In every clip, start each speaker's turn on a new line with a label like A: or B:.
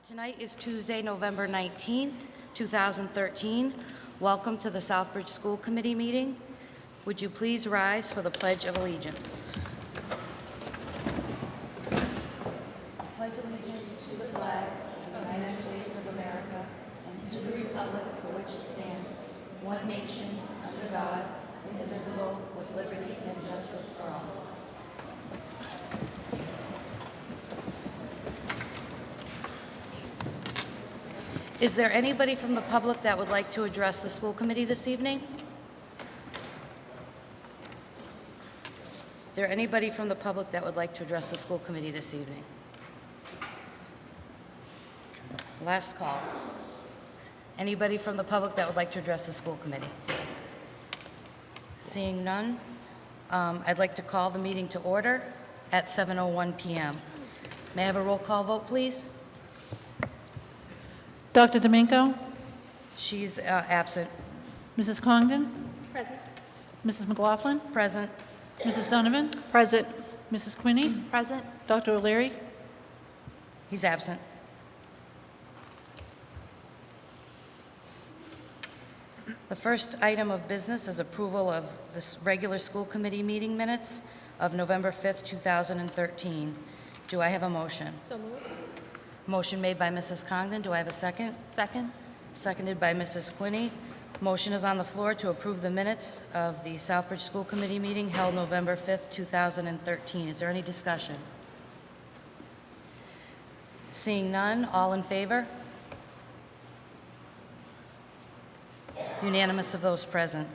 A: Tonight is Tuesday, November 19th, 2013. Welcome to the Southbridge School Committee meeting. Would you please rise for the Pledge of Allegiance? I pledge allegiance to the flag of the United States of America and to the republic for which it stands, one nation, under God, indivisible, with liberty and justice for all. Is there anybody from the public that would like to address the school committee this evening? Is there anybody from the public that would like to address the school committee this evening? Last call. Anybody from the public that would like to address the school committee? Seeing none, I'd like to call the meeting to order at 7:01 p.m. May I have a roll call vote, please?
B: Dr. Domingo?
A: She's absent.
B: Mrs. Congdon?
C: Present.
B: Mrs. McLaughlin?
A: Present.
B: Mrs. Donovan?
C: Present.
B: Mrs. Quinney?
C: Present.
B: Dr. O'Leary?
A: He's absent. The first item of business is approval of the regular school committee meeting minutes of November 5th, 2013. Do I have a motion?
C: So moved.
A: Motion made by Mrs. Congdon. Do I have a second?
C: Second.
A: Seconded by Mrs. Quinney. Motion is on the floor to approve the minutes of the Southbridge School Committee meeting held November 5th, 2013. Is there any discussion? Seeing none, all in favor? Unanimous of those present.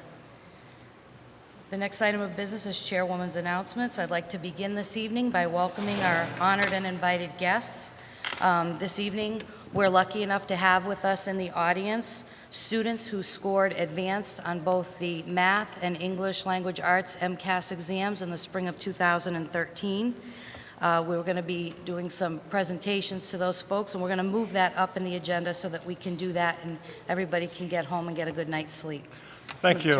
A: The next item of business is Chairwoman's announcements. I'd like to begin this evening by welcoming our honored and invited guests. This evening, we're lucky enough to have with us in the audience students who scored advanced on both the Math and English Language Arts MCAS exams in the spring of 2013. We're going to be doing some presentations to those folks, and we're going to move that up in the agenda so that we can do that and everybody can get home and get a good night's sleep.
D: Thank you.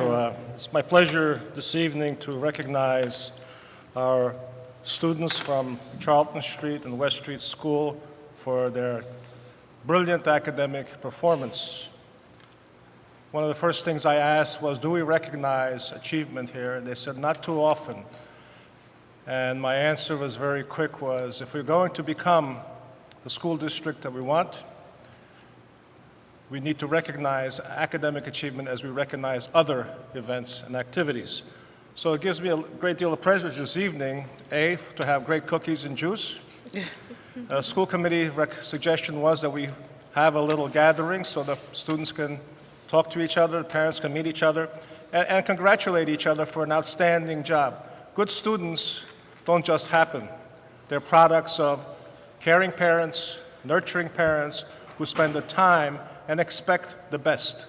D: It's my pleasure this evening to recognize our students from Charlton Street and West Street School for their brilliant academic performance. One of the first things I asked was, do we recognize achievement here? And they said, not too often. And my answer was very quick, was if we're going to become the school district that we want, we need to recognize academic achievement as we recognize other events and activities. So it gives me a great deal of pleasure this evening, A, to have great cookies and juice. School committee suggestion was that we have a little gathering so the students can talk to each other, the parents can meet each other, and congratulate each other for an outstanding job. Good students don't just happen. They're products of caring parents, nurturing parents who spend the time and expect the best.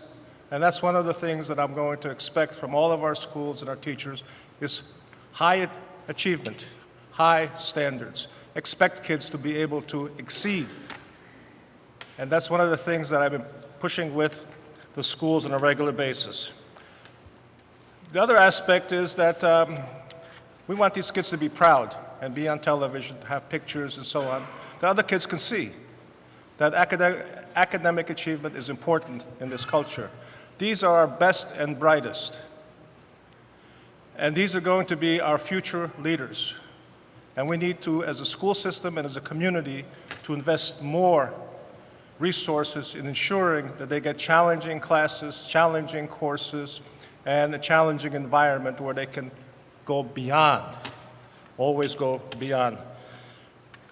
D: And that's one of the things that I'm going to expect from all of our schools and our teachers is high achievement, high standards. Expect kids to be able to exceed. And that's one of the things that I've been pushing with the schools on a regular basis. The other aspect is that we want these kids to be proud and be on television, have pictures and so on, that other kids can see that academic achievement is important in this culture. These are our best and brightest. And these are going to be our future leaders. And we need to, as a school system and as a community, to invest more resources in ensuring that they get challenging classes, challenging courses, and a challenging environment where they can go beyond, always go beyond.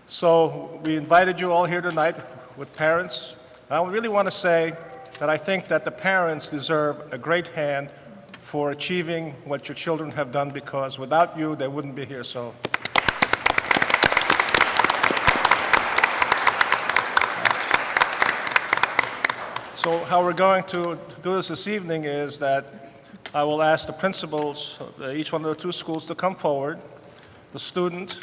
D: So we invited you all here tonight with parents. I really want to say that I think that the parents deserve a great hand for achieving what your children have done, because without you, they wouldn't be here. So how we're going to do this evening is that I will ask the principals of each one of the two schools to come forward, the student,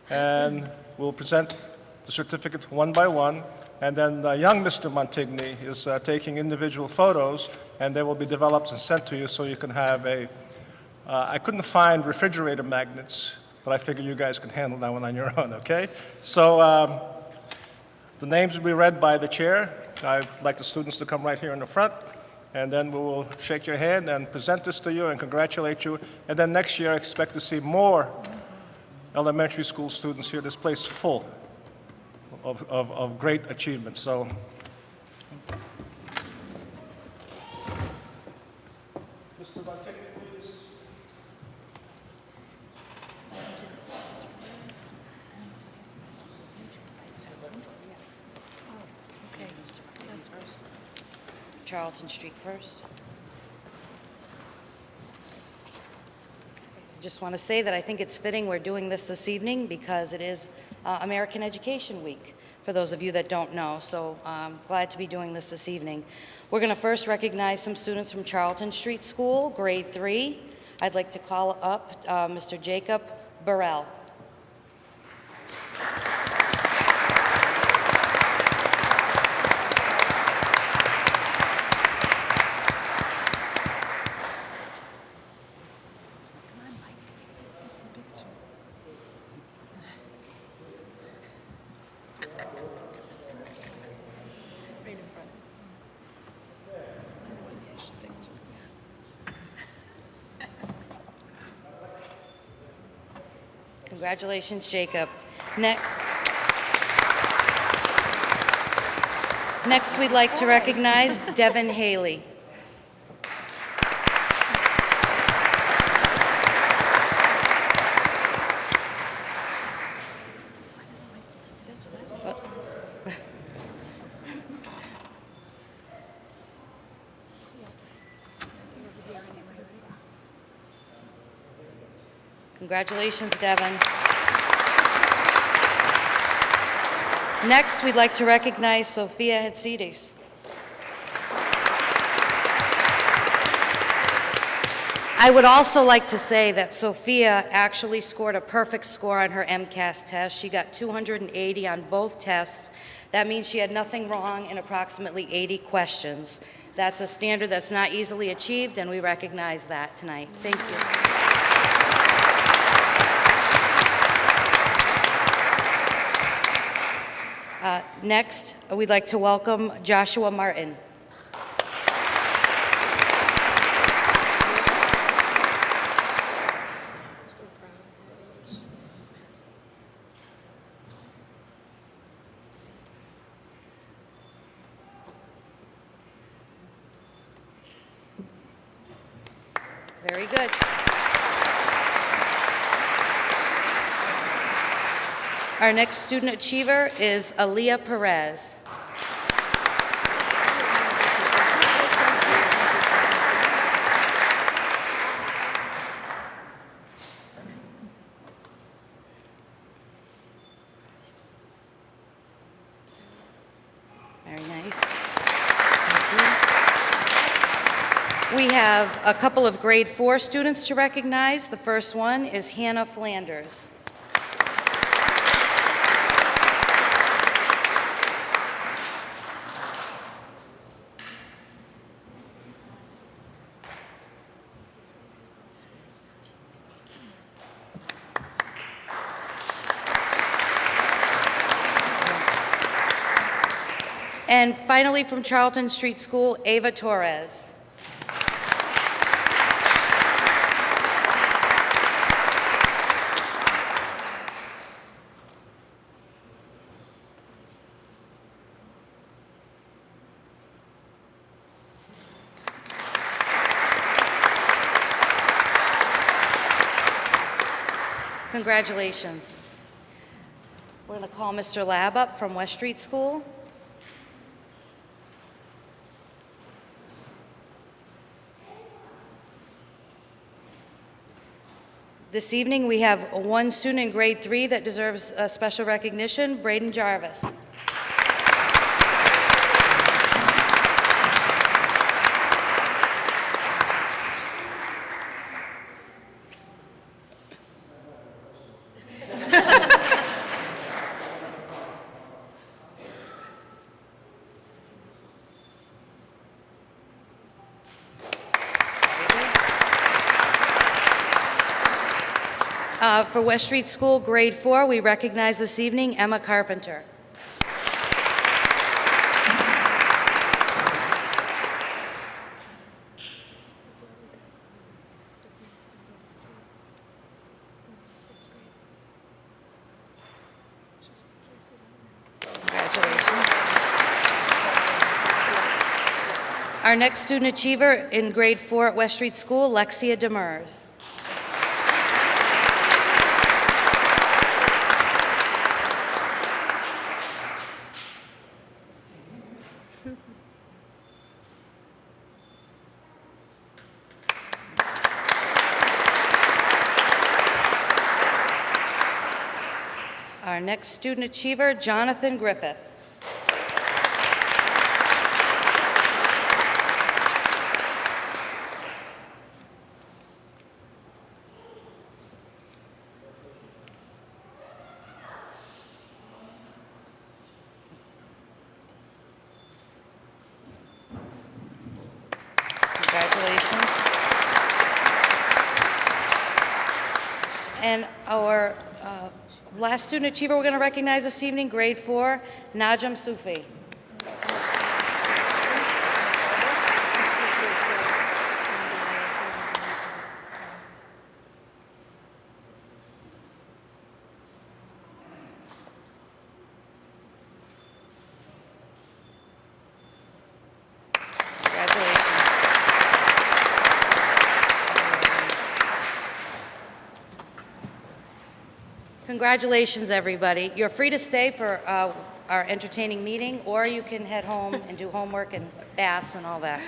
D: and we'll present the certificate one by one. And then young Mr. Montigny is taking individual photos, and they will be developed and sent to you so you can have a, I couldn't find refrigerator magnets, but I figure you guys can handle that one on your own, okay? So The names will be read by the chair. I'd like the students to come right here in the front, and then we will shake your hand and present this to you and congratulate you. And then next year, I expect to see more elementary school students here. This place full of great achievements. So, Mr. Bartick, please.
A: Okay, that's first. Charlton Street first. Just want to say that I think it's fitting we're doing this evening because it is American Education Week, for those of you that don't know. So I'm glad to be doing this evening. We're going to first recognize some students from Charlton Street School, grade 3. I'd like to call up Mr. Jacob Burrell. Congratulations, Jacob. Next, we'd like to recognize Devin Haley. Congratulations, Devin. Next, we'd like to recognize Sophia Hatzidis. I would also like to say that Sophia actually scored a perfect score on her MCAS test. She got 280 on both tests. That means she had nothing wrong in approximately 80 questions. That's a standard that's not easily achieved, and we recognize that tonight. Thank you. Next, we'd like to welcome Joshua Martin. Very good. Our next student achiever is Aaliyah Perez. Very nice. We have a couple of grade 4 students to recognize. The first one is Hannah Flanders. And finally, from Charlton Street School, Ava Torres. Congratulations. We're going to call Mr. Lab up from West Street School. This evening, we have one student in grade 3 that deserves a special recognition, Braden Jarvis. For West Street School, grade 4, we recognize this evening Emma Carpenter. Our next student achiever in grade 4 at West Street School, Lexia Demers. Our next student achiever, Jonathan Griffith. Congratulations. And our last student achiever we're going to recognize this evening, grade 4, Najam Sufi. Congratulations. Congratulations, everybody. You're free to stay for our entertaining meeting, or you can head home and do homework and baths and all that.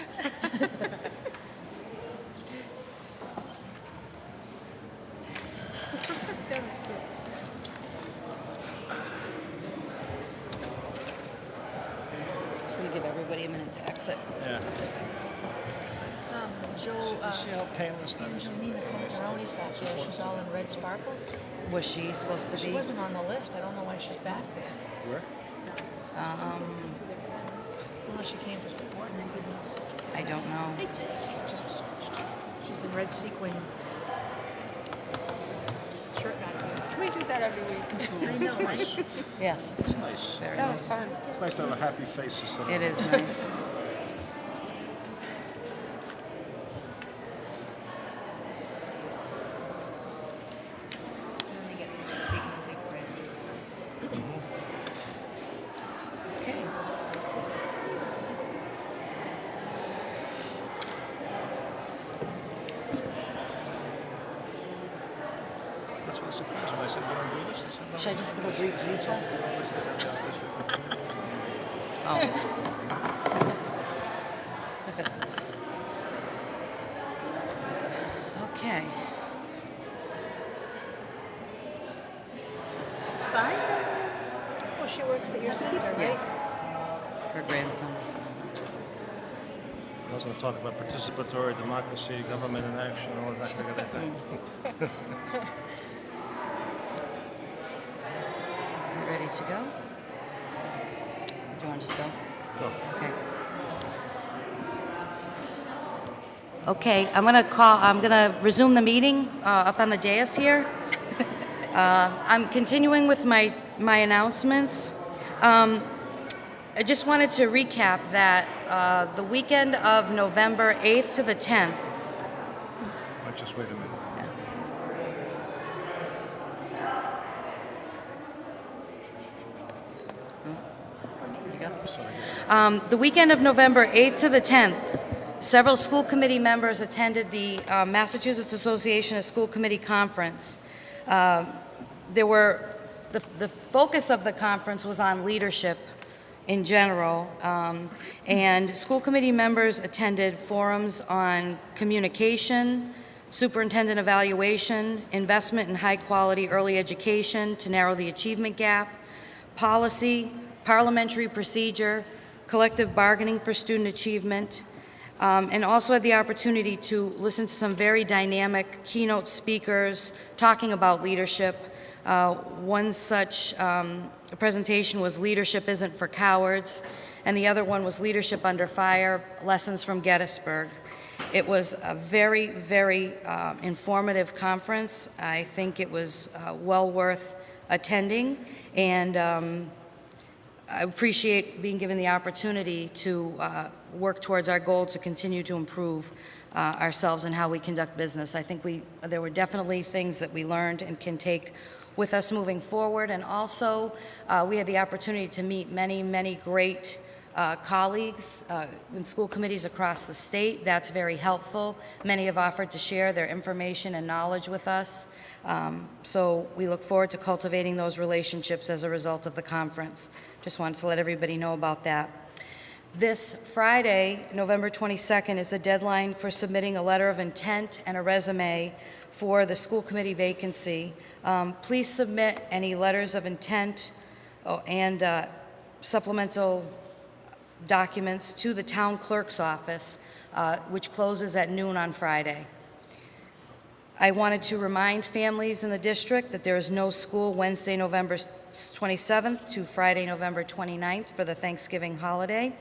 A: Just going to give everybody a minute to exit.
D: Yeah.
C: Joe,
D: See how painless that is?
C: Angelina Fantaroni's back there. She's all in red sparkles.
A: Was she supposed to
C: She
A: be?
C: wasn't on the list. I don't know why she's back there.
D: Where?
C: Unless she came to support me.
A: I don't know.
C: Just, she's in red sequin shirt back there.
E: We do that every week.
C: I know, right?
A: Yes,
D: It's nice.
A: very
E: That was
A: nice.
E: fun.
D: It's nice to have a happy face to sit
A: It is nice. Okay.
D: That's what surprised when I said, "You don't do this?" I said, "No."
A: Should I just give a brief recess? Okay.
C: Oh, she works at your center, right?
A: Yes. Her grandson's.
D: I was going to talk about participatory democracy, government in action, all of that kind of thing.
A: You ready to go? Do you want to just go?
D: Go.
A: Okay. Okay, I'm gonna resume the meeting up on the dais here. I'm continuing with my announcements. I just wanted to recap that the weekend of November 8th to the 10th,
D: Just wait a minute.
A: The weekend of November 8th to the 10th, several school committee members attended the Massachusetts Association of School Committee Conference. The focus of the conference was on leadership in general, and school committee members attended forums on communication, superintendent evaluation, investment in high-quality early education to narrow the achievement gap, policy, parliamentary procedure, collective bargaining for student achievement, and also had the opportunity to listen to some very dynamic keynote speakers talking about leadership. One such presentation was Leadership Isn't for Cowards, and the other one was Leadership Under Fire, Lessons from Gettysburg. It was a very, very informative conference. I think it was well worth attending, and I appreciate being given the opportunity to work towards our goal to continue to improve ourselves and how we conduct business. I think there were definitely things that we learned and can take with us moving forward, and also we had the opportunity to meet many, many great colleagues in school committees across the state. That's very helpful. Many have offered to share their information and knowledge with us. So we look forward to cultivating those relationships as a result of the conference. Just wanted to let everybody know about that. This Friday, November 22nd, is the deadline for submitting a letter of intent and a resume for the school committee vacancy. Please submit any letters of intent and supplemental documents to the town clerk's office, which closes at noon on Friday. I wanted to remind families in the district that there is no school Wednesday, November 27th to Friday, November 29th for the Thanksgiving holiday.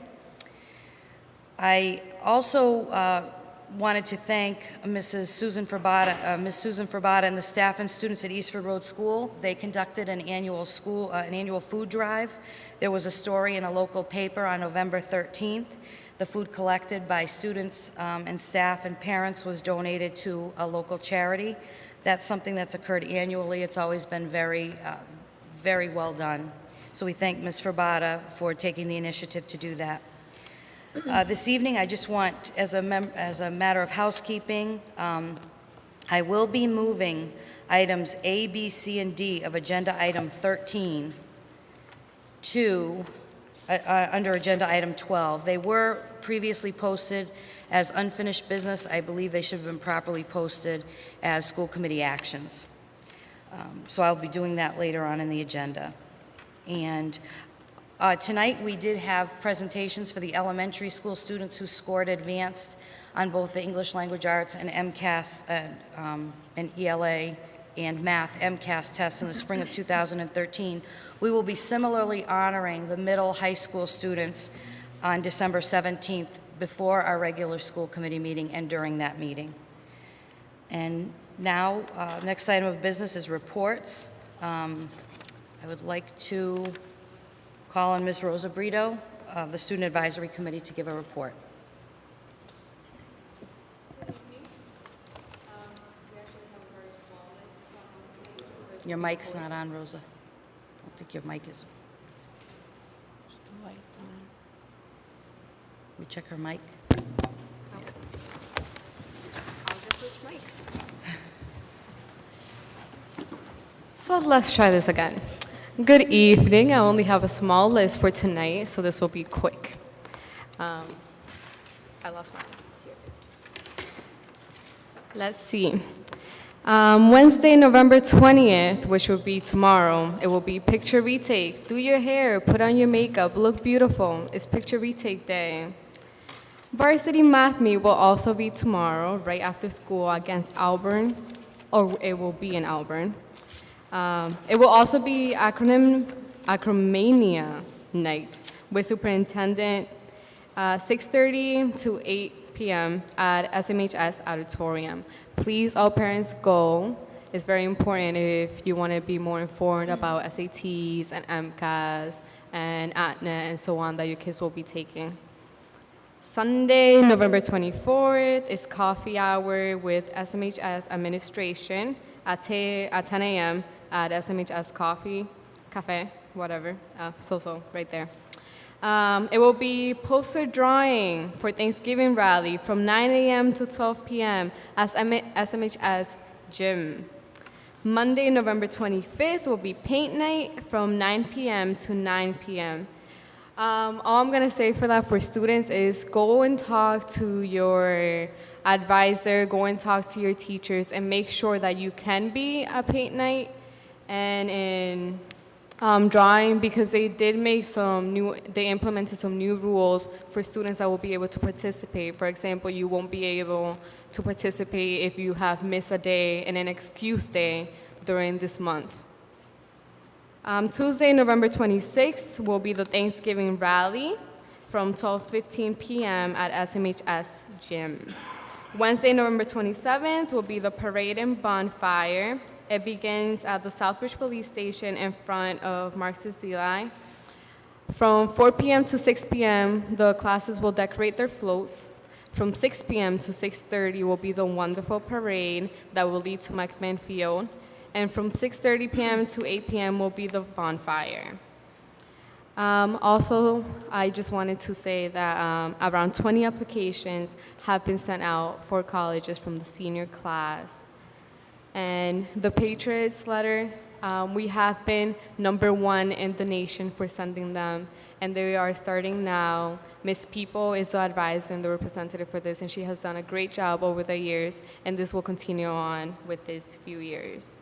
A: I also wanted to thank Ms. Susan Furbata and the staff and students at Eastford Road School. They conducted an annual food drive. There was a story in a local paper on November 13th. The food collected by students and staff and parents was donated to a local charity. That's something that's occurred annually. It's always been very well done. So we thank Ms. Furbata for taking the initiative to do that. This evening, I just want, as a matter of housekeeping, I will be moving items A, B, C, and D of Agenda Item 13 to under Agenda Item 12. They were previously posted as unfinished business. I believe they should have been properly posted as school committee actions. So I'll be doing that later on in the agenda. And tonight, we did have presentations for the elementary school students who scored advanced on both the English Language Arts and MCAS and ELA and Math MCAS tests in the spring of 2013. We will be similarly honoring the middle high school students on December 17th before our regular school committee meeting and during that meeting. And now, next item of business is reports. I would like to call on Ms. Rosa Brito of the Student Advisory Committee to give a report. Your mic's not on, Rosa. I don't think your mic is. We check her mic.
C: I'll just switch mics.
E: So let's try this again. Good evening. I only have a small list for tonight, so this will be quick. I lost my list. Here it is. Let's see. Wednesday, November 20th, which will be tomorrow, it will be picture retake. Do your hair, put on your makeup, look beautiful. It's picture retake day. Varsity math meet will also be tomorrow, right after school against Auburn, or it will be in Auburn. It will also be Acromania night with superintendent, 6:30 to 8 p.m. at SMHS auditorium. Please, all parents go. It's very important if you want to be more informed about SATs and MCAS and ATNET and so on that your kids will be taking. Sunday, November 24th, is coffee hour with SMHS administration at 10 a.m. at SMHS Cafe, whatever, right there. It will be poster drawing for Thanksgiving rally from 9 a.m. to 12 p.m. at SMHS Gym. Monday, November 25th, will be paint night from 9 p.m. to 9 p.m. All I'm going to say for that for students is go and talk to your advisor, go and talk to your teachers, and make sure that you can be at paint night and in drawing, because they did make they implemented some new rules for students that will be able to participate. For example, you won't be able to participate if you have missed a day and an excuse day during this month. Tuesday, November 26th, will be the Thanksgiving rally from 12:15 p.m. at SMHS Gym. Wednesday, November 27th, will be the parade and bonfire. It begins at the Southbridge Police Station in front of Marxist Deli. From 4 p.m. to 6 p.m., the classes will decorate their floats. From 6 p.m. to 6:30 will be the wonderful parade that will lead to McMahon Field. And from 6:30 p.m. to 8 p.m. will be the bonfire. Also, I just wanted to say that around 20 applications have been sent out for colleges from the senior class. And the Patriots letter, we have been #1 in the nation for sending them, and they are starting now. Miss People is the advisor and the representative for this, and she has done a great job over the years, and this will continue on with this few years.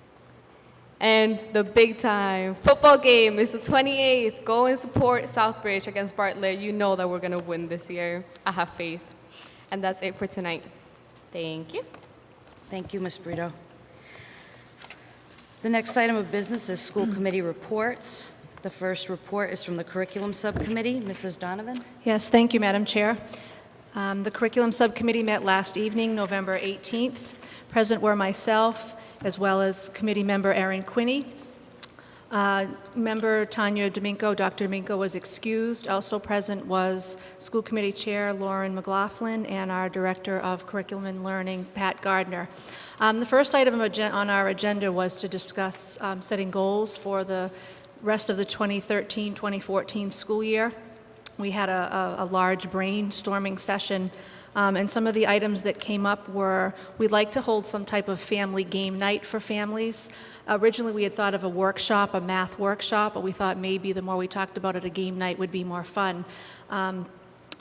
E: And the big time football game is the 28th. Go and support Southbridge against Bartlett. You know that we're going to win this year. I have faith. And that's it for tonight. Thank you.
A: Thank you, Ms. Brito. The next item of business is school committee reports. The first report is from the Curriculum Subcommittee. Mrs. Donovan?
C: Yes, thank you, Madam Chair. The Curriculum Subcommittee met last evening, November 18th. Present were myself, as well as committee member Erin Quinney. Member Tanya Domingo, Dr. Domingo was excused. Also present was School Committee Chair Lauren McLaughlin and our Director of Curriculum and Learning, Pat Gardner. The first item on our agenda was to discuss setting goals for the rest of the 2013-2014 school year. We had a large brainstorming session, and some of the items that came up were we'd like to hold some type of family game night for families. Originally, we had thought of a math workshop, but we thought maybe the more we talked about it, a game night would be more fun.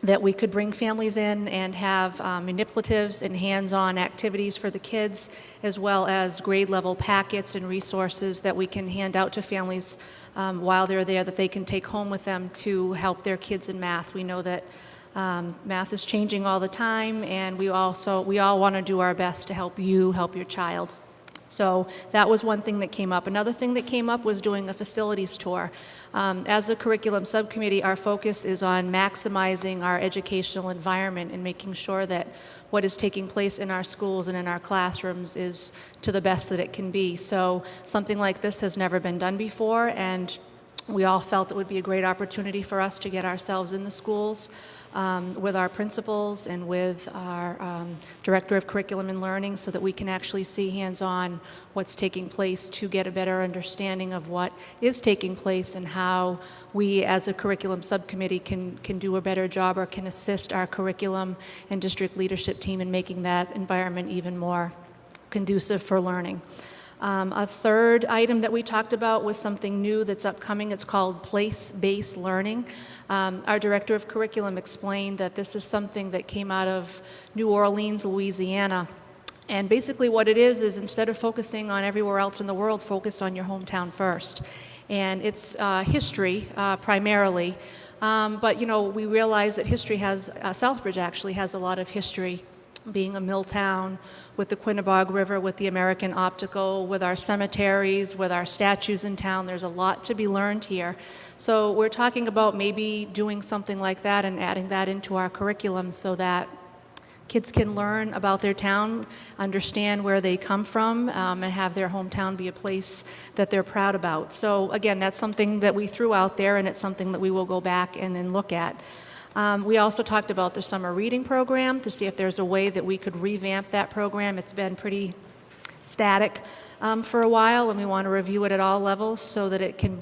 C: That we could bring families in and have manipulatives and hands-on activities for the kids, as well as grade-level packets and resources that we can hand out to families while they're there that they can take home with them to help their kids in math. We know that math is changing all the time, and we all want to do our best to help you help your child. So that was one thing that came up. Another thing that came up was doing a facilities tour. As a curriculum subcommittee, our focus is on maximizing our educational environment and making sure that what is taking place in our schools and in our classrooms is to the best that it can be. So something like this has never been done before, and we all felt it would be a great opportunity for us to get ourselves in the schools with our principals and with our Director of Curriculum and Learning so that we can actually see hands-on what's taking place to get a better understanding of what is taking place and how we as a curriculum subcommittee can do a better job or can assist our curriculum and district leadership team in making that environment even more conducive for learning. A third item that we talked about was something new that's upcoming. It's called place-based learning. Our Director of Curriculum explained that this is something that came out of New Orleans, Louisiana. And basically what it is instead of focusing on everywhere else in the world, focus on your hometown first. And it's history primarily. But, you know, we realize that Southbridge actually has a lot of history, being a mill town, with the Quinnebog River, with the American Optical, with our cemeteries, with our statues in town. There's a lot to be learned here. So we're talking about maybe doing something like that and adding that into our curriculum so that kids can learn about their town, understand where they come from, and have their hometown be a place that they're proud about. So again, that's something that we threw out there, and it's something that we will go back and then look at. We also talked about the summer reading program to see if there's a way that we could revamp that program. It's been pretty static for a while, and we want to review it at all levels so that it can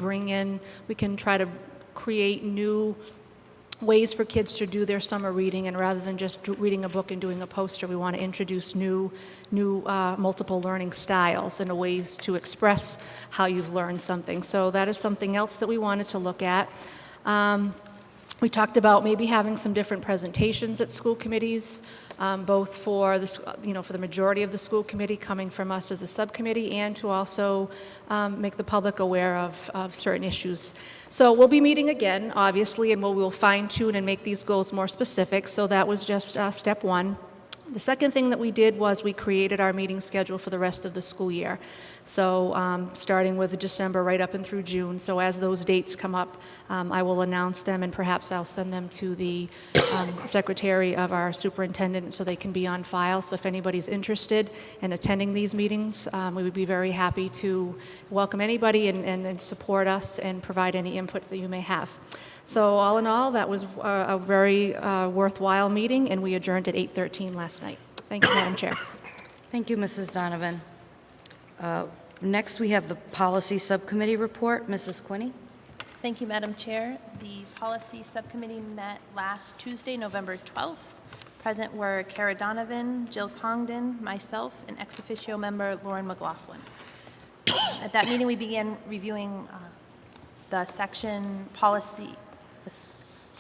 C: we can try to create new ways for kids to do their summer reading, and rather than just reading a book and doing a poster, we want to introduce new multiple learning styles and ways to express how you've learned something. So that is something else that we wanted to look at. We talked about maybe having some different presentations at school committees, both for the majority of the school committee coming from us as a subcommittee, and to also make the public aware of certain issues. So we'll be meeting again, obviously, and we'll fine-tune and make these goals more specific. So that was just step one. The second thing that we did was we created our meeting schedule for the rest of the school year. So starting with December right up and through June. So as those dates come up, I will announce them, and perhaps I'll send them to the secretary of our superintendent so they can be on file. So if anybody's interested in attending these meetings, we would be very happy to welcome anybody and support us and provide any input that you may have. So all in all, that was a very worthwhile meeting, and we adjourned at 8:13 last night. Thank you, Madam Chair.
A: Thank you, Mrs. Donovan. Next, we have the Policy Subcommittee report. Mrs. Quinney?
F: Thank you, Madam Chair. The Policy Subcommittee met last Tuesday, November 12th. Present were Kara Donovan, Jill Congdon, myself, and ex officio member Lauren McLaughlin. At that meeting, we began reviewing the section policy,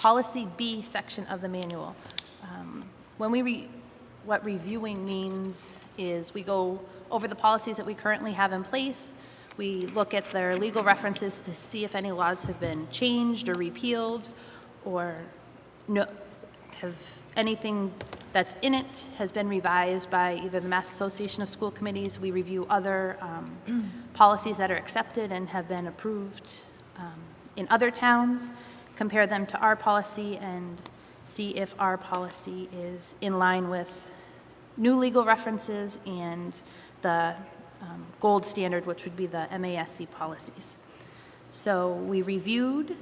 F: Policy B section of the manual. What reviewing means is we go over the policies that we currently have in place. We look at their legal references to see if any laws have been changed or repealed, or have anything that's in it has been revised by either the Mass Association of School Committees. We review other policies that are accepted and have been approved in other towns, compare them to our policy, and see if our policy is in line with new legal references and the gold standard, which would be the MASC policies. So we reviewed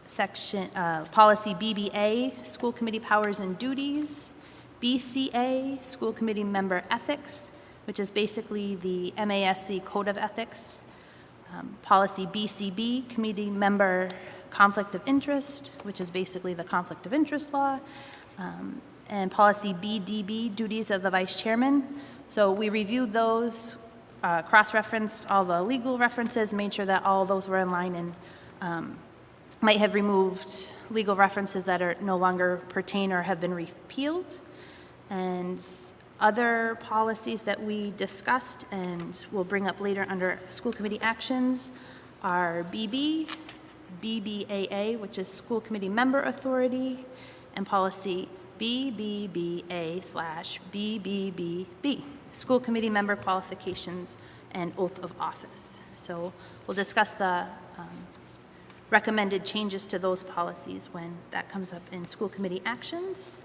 F: policy BBA, school committee powers and duties, BCA, school committee member ethics, which is basically the MASC code of ethics, policy BCB, committee member conflict of interest, which is basically the conflict of interest law, and policy BDB, duties of the vice chairman. So we reviewed those, cross-referenced all the legal references, made sure that all those were in line, and might have removed legal references that are no longer pertain or have been repealed. And other policies that we discussed and will bring up later under school committee actions are BB, BBAA, which is school committee member authority, and policy BBBA/BBBB, school committee member qualifications and oath of office. So we'll discuss the recommended changes to those policies when that comes up in school committee actions.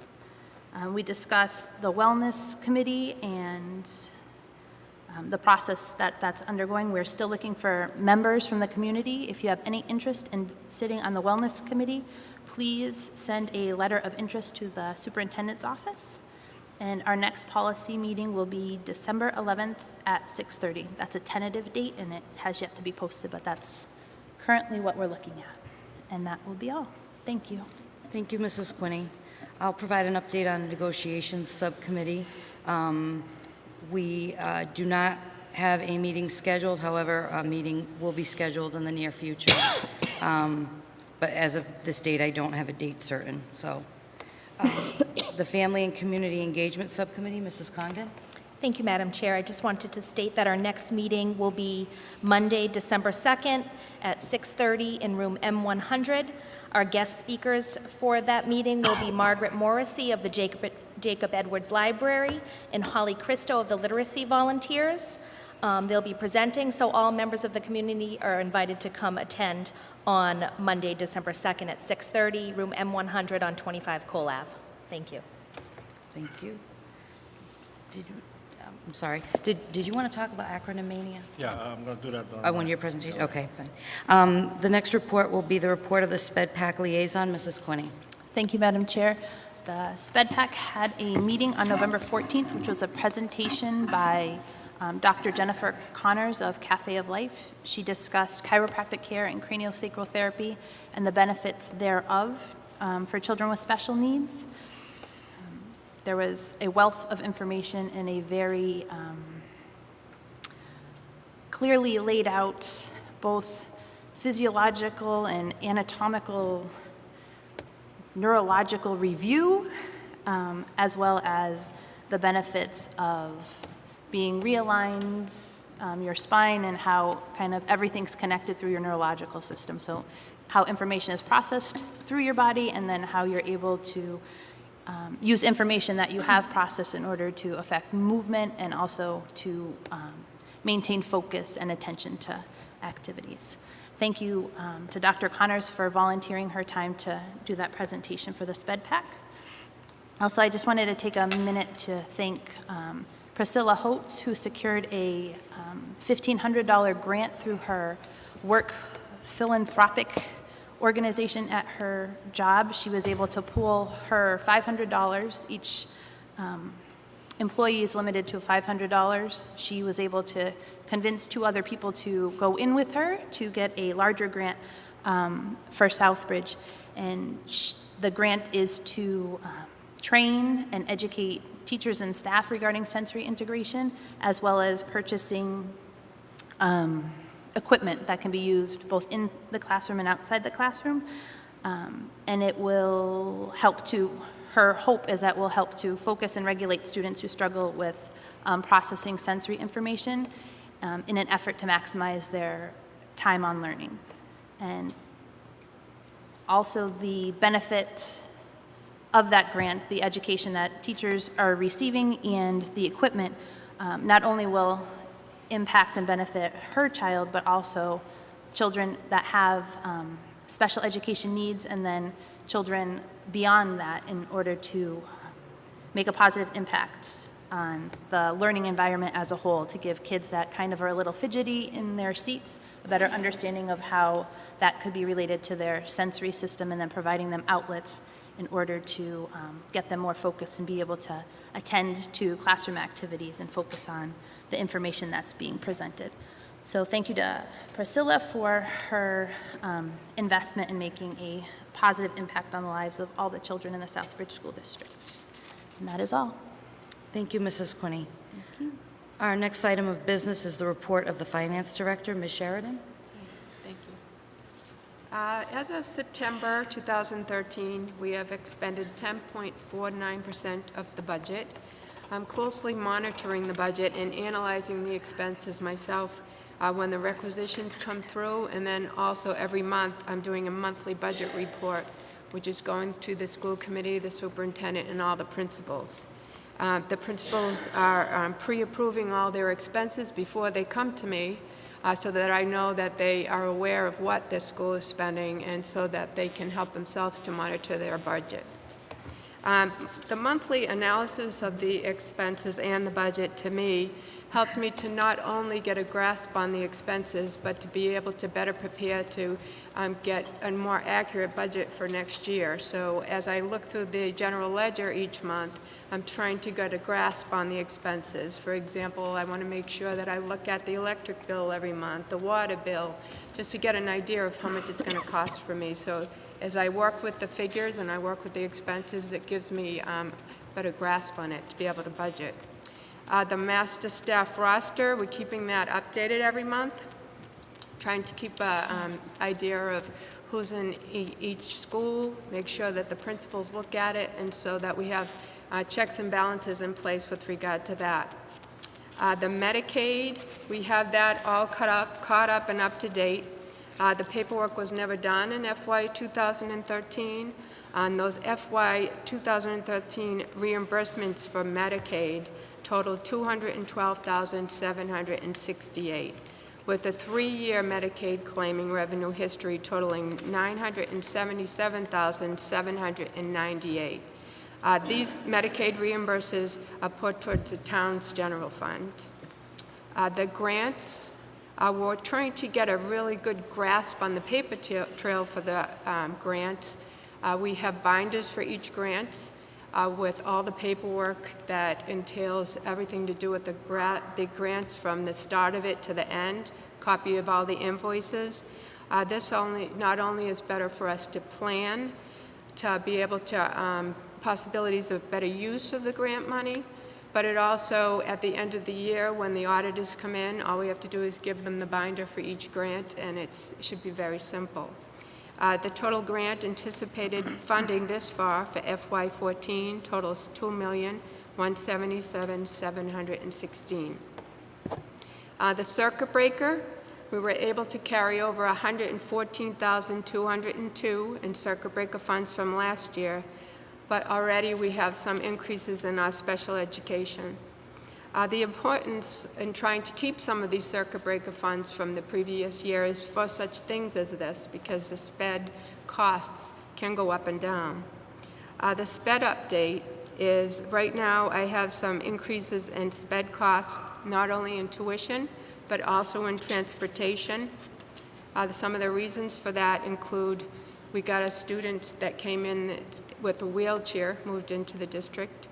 F: We discussed the wellness committee and the process that's undergoing. We're still looking for members from the community. If you have any interest in sitting on the wellness committee, please send a letter of interest to the superintendent's office. And our next policy meeting will be December 11th at 6:30. That's a tentative date, and it has yet to be posted, but that's currently what we're looking at. And that will be all. Thank you.
A: Thank you, Mrs. Quinney. I'll provide an update on negotiations subcommittee. We do not have a meeting scheduled. However, a meeting will be scheduled in the near future. But as of this date, I don't have a date certain. So the Family and Community Engagement Subcommittee, Mrs. Congdon.
G: Thank you, Madam Chair. I just wanted to state that our next meeting will be Monday, December 2nd at 6:30 in room M100. Our guest speakers for that meeting will be Margaret Morrissey of the Jacob Edwards Library and Holly Christo of the Literacy Volunteers. They'll be presenting, so all members of the community are invited to come attend on Monday, December 2nd at 6:30, room M100 on 25 Cole Ave. Thank you.
A: Thank you. I'm sorry. Did you want to talk about acronym mania?
D: Yeah, I'm going to do that.
A: When your presentation? Okay, fine. The next report will be the report of the SPED PAC liaison, Mrs. Quinney.
F: Thank you, Madam Chair. The SPED PAC had a meeting on November 14th, which was a presentation by Dr. Jennifer Connors of Cafe of Life. She discussed chiropractic care and craniosacral therapy and the benefits thereof for children with special needs. There was a wealth of information and a very clearly laid out both physiological and anatomical, neurological review, as well as the benefits of being realigned, your spine, and how kind of everything's connected through your neurological system. So how information is processed through your body, and then how you're able to use information that you have processed in order to affect movement and also to maintain focus and attention to activities. Thank you to Dr. Connors for volunteering her time to do that presentation for the SPED PAC. Also, I just wanted to take a minute to thank Priscilla Holtz, who secured a $1,500 grant through her work philanthropic organization at her job. She was able to pool her $500 each employee is limited to $500. She was able to convince 2 other people to go in with her to get a larger grant for Southbridge. And the grant is to train and educate teachers and staff regarding sensory integration, as well as purchasing equipment that can be used both in the classroom and outside the classroom. And it will help to, her hope is that will help to focus and regulate students who struggle with processing sensory information in an effort to maximize their time on learning. And also the benefit of that grant, the education that teachers are receiving and the equipment, not only will impact and benefit her child, but also children that have special education needs, and then children beyond that, in order to make a positive impact on the learning environment as a whole, to give kids that kind of are a little fidgety in their seats a better understanding of how that could be related to their sensory system, and then providing them outlets in order to get them more focused and be able to attend to classroom activities and focus on the information that's being presented. So thank you to Priscilla for her investment in making a positive impact on the lives of all the children in the Southbridge School District. And that is all.
A: Thank you, Mrs. Quinney. Our next item of business is the report of the Finance Director, Ms. Sheridan.
H: Thank you. As of September 2013, we have expended 10.49% of the budget. I'm closely monitoring the budget and analyzing the expenses myself when the requisitions come through, and then also every month I'm doing a monthly budget report, which is going to the school committee, the superintendent, and all the principals. The principals are pre-approving all their expenses before they come to me, so that I know that they are aware of what the school is spending, and so that they can help themselves to monitor their budget. The monthly analysis of the expenses and the budget, to me, helps me to not only get a grasp on the expenses, but to be able to better prepare to get a more accurate budget for next year. So as I look through the general ledger each month, I'm trying to get a grasp on the expenses. For example, I want to make sure that I look at the electric bill every month, the water bill, just to get an idea of how much it's going to cost for me. So as I work with the figures and I work with the expenses, it gives me a better grasp on it to be able to budget. The master staff roster, we're keeping that updated every month, trying to keep an idea of who's in each school, make sure that the principals look at it, and so that we have checks and balances in place with regard to that. The Medicaid, we have that all caught up and up to date. The paperwork was never done in FY 2013. On those FY 2013 reimbursements for Medicaid totaled $212,768, with a 3-year Medicaid claiming revenue history totaling $977,798. These Medicaid reimburses are put towards the town's general fund. The grants, we're trying to get a really good grasp on the paper trail for the grants. We have binders for each grant with all the paperwork that entails everything to do with the grants from the start of it to the end, copy of all the invoices. This not only is better for us to plan, to be able to possibilities of better use of the grant money, but it also, at the end of the year, when the auditors come in, all we have to do is give them the binder for each grant, and it should be very simple. The total grant anticipated funding this far for FY14 totals $2,177,716. The circuit breaker, we were able to carry over $114,202 in circuit breaker funds from last year, but already we have some increases in our special education. The importance in trying to keep some of these circuit breaker funds from the previous year is for such things as this, because the SPED costs can go up and down. The SPED update is, right now I have some increases in SPED costs, not only in tuition, but also in transportation. Some of the reasons for that include we got a student that came in with a wheelchair, moved into the district.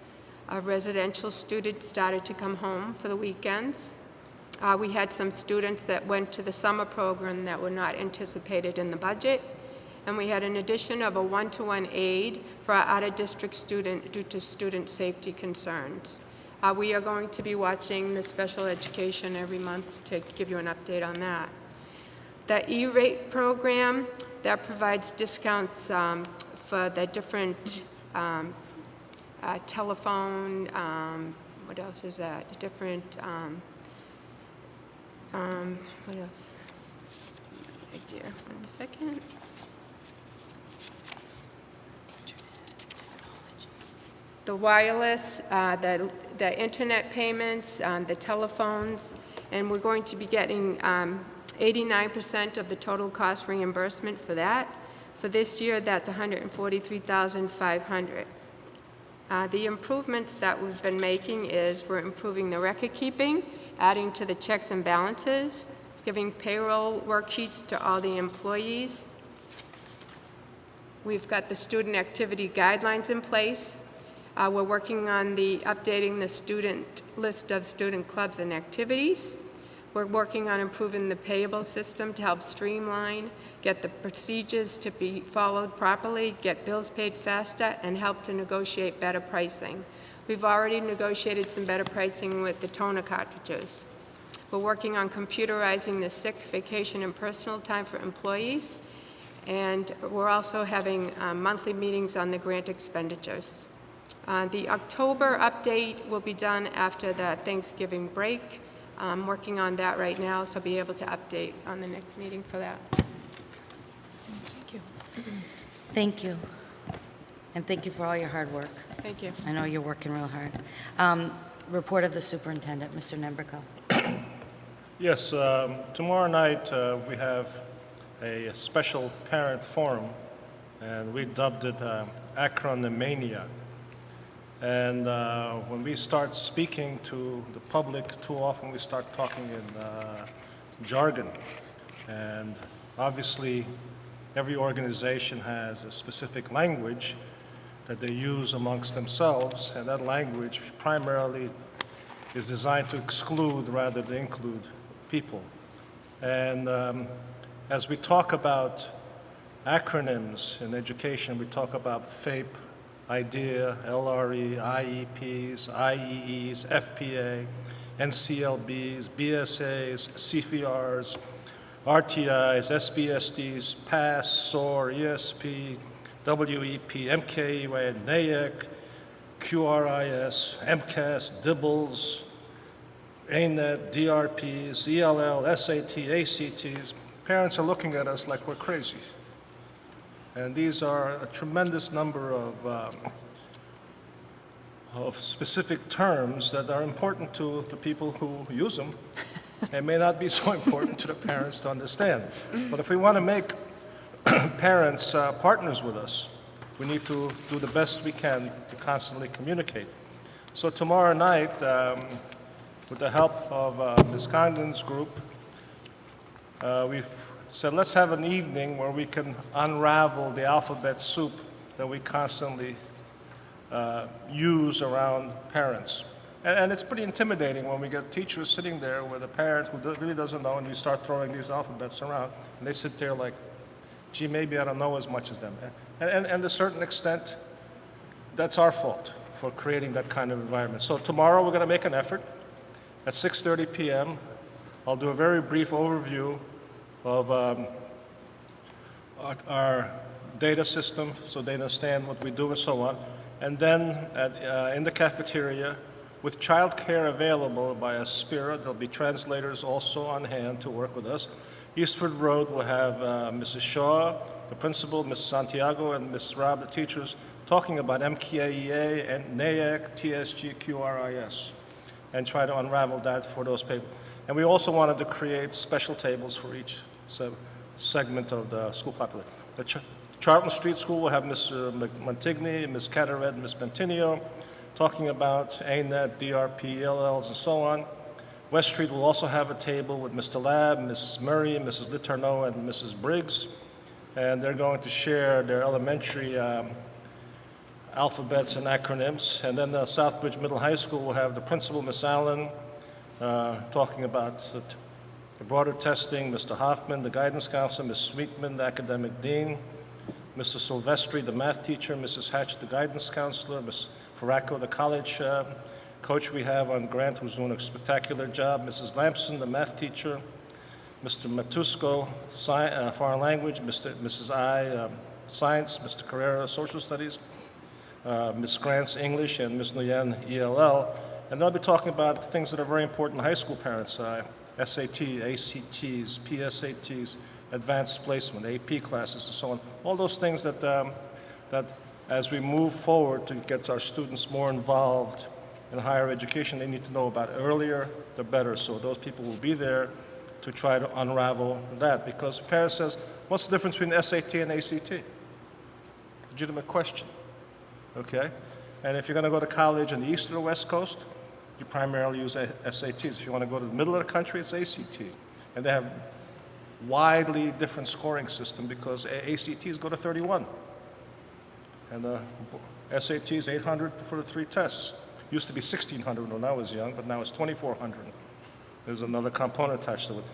H: Residential students started to come home for the weekends. We had some students that went to the summer program that were not anticipated in the budget. And we had an addition of a one-to-one aide for our out-of-district student due to student safety concerns. We are going to be watching the special education every month to give you an update on that. The E-rate program, that provides discounts for the different telephone, what else is that? Different, what else? Right there, 1 second. The wireless, the internet payments, the telephones, and we're going to be getting 89% of the total cost reimbursement for that. For this year, that's $143,500. The improvements that we've been making is we're improving the record keeping, adding to the checks and balances, giving payroll worksheets to all the employees. We've got the student activity guidelines in place. We're working on updating the student list of student clubs and activities. We're working on improving the payable system to help streamline, get the procedures to be followed properly, get bills paid faster, and help to negotiate better pricing. We've already negotiated some better pricing with the toner cartridges. We're working on computerizing the sick, vacation, and personal time for employees. And we're also having monthly meetings on the grant expenditures. The October update will be done after the Thanksgiving break. I'm working on that right now, so I'll be able to update on the next meeting for that. Thank you.
A: Thank you. And thank you for all your hard work.
H: Thank you.
A: I know you're working real hard. Report of the superintendent, Mr. Nembrico.
D: Yes, tomorrow night we have a special parent forum, and we dubbed it Acronymania. And when we start speaking to the public, too often we start talking in jargon. And obviously, every organization has a specific language that they use amongst themselves, and that language primarily is designed to exclude rather than include people. And as we talk about acronyms in education, we talk about FAPE, IDEA, LRE, IEPs, IEEs, FPA, NCLBs, BSAs, CFRs, RTIs, SBSDs, PASS, SOAR, ESP, WEP, MKEA, NAEC, QRIS, MCAS, DIBBLES, ANET, DRPs, ELL, SAT, ACTs. Parents are looking at us like we're crazy. And these are a tremendous number of specific terms that are important to the people who use them and may not be so important to the parents to understand. But if we want to make parents partners with us, we need to do the best we can to constantly communicate. So tomorrow night, with the help of Ms. Condon's group, we've said let's have an evening where we can unravel the alphabet soup that we constantly use around parents. And it's pretty intimidating when we get teachers sitting there with a parent who really doesn't know, and we start throwing these alphabets around, and they sit there like, gee, maybe I don't know as much as them. And to a certain extent, that's our fault for creating that kind of environment. So tomorrow we're going to make an effort. At 6:30 p.m., I'll do a very brief overview of our data system so they understand what we do and so on. And then in the cafeteria, with childcare available by Aspira, there'll be translators also on hand to work with us. Eastford Road will have Mrs. Shaw, the principal, Ms. Santiago, and Ms. Rob, the teachers, talking about MKEA and NAEC, TSG, QRIS, and try to unravel that for those people. And we also wanted to create special tables for each segment of the school population. The Charlton Street School will have Ms. Montigny, Ms. Catared, Ms. Bentinio, talking about ANET, DRP, LLs, and so on. West Street will also have a table with Mr. Lab, Mrs. Murray, Mrs. Letourneau, and Mrs. Briggs, and they're going to share their elementary alphabets and acronyms. And then Southbridge Middle High School will have the principal, Miss Allen, talking about the broader testing, Mr. Hoffman, the guidance counselor, Ms. Sweetman, the academic dean, Mr. Silvestri, the math teacher, Mrs. Hatch, the guidance counselor, Ms. Faracco, the college coach we have on Grant, who's doing a spectacular job, Mrs. Lampson, the math teacher, Mr. Matusko, foreign language, Mrs. I, science, Mr. Carrera, social studies, Ms. Grant's English, and Ms. Nguyen, ELL. And they'll be talking about things that are very important to high school parents, SAT, ACTs, PSATs, advanced placement, AP classes, and so on. All those things that as we move forward to get our students more involved in higher education, they need to know about earlier, the better. So those people will be there to try to unravel that. Because parents says, what's the difference between SAT and ACT? Legitimate question, okay? And if you're gonna go to college in the East or the West Coast, you primarily use SATs. If you wanna go to the middle of the country, it's ACT. And they have widely different scoring system because ACTs go to 31. And SATs, 800 for the 3 tests. Used to be 1,600 when I was young, but now it's 2,400. There's another component attached to it.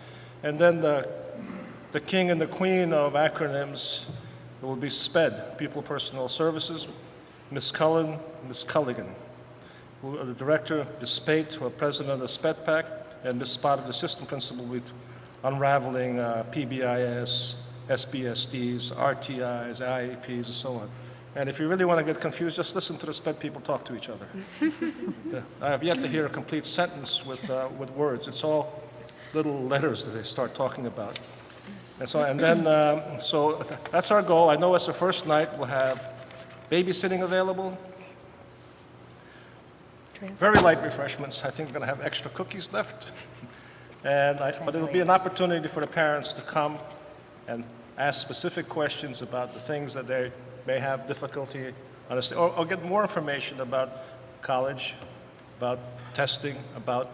D: And then the king and the queen of acronyms will be SPED, People Personal Services, Ms. Cullen, Ms. Culligan. The director, Ms. Spate, who are president of the SPED PAC, and Ms. Spotted, the assistant principal, will be unraveling PBIS, SBSDs, RTIs, IAPs, and so on. And if you really want to get confused, just listen to the SPED people talk to each other. I have yet to hear a complete sentence with words. It's all little letters that they start talking about. And so that's our goal. I know it's the first night. We'll have babysitting available, very light refreshments. I think we're going to have extra cookies left. But it'll be an opportunity for the parents to come and ask specific questions about the things that they may have difficulty understanding, or get more information about college, about testing, about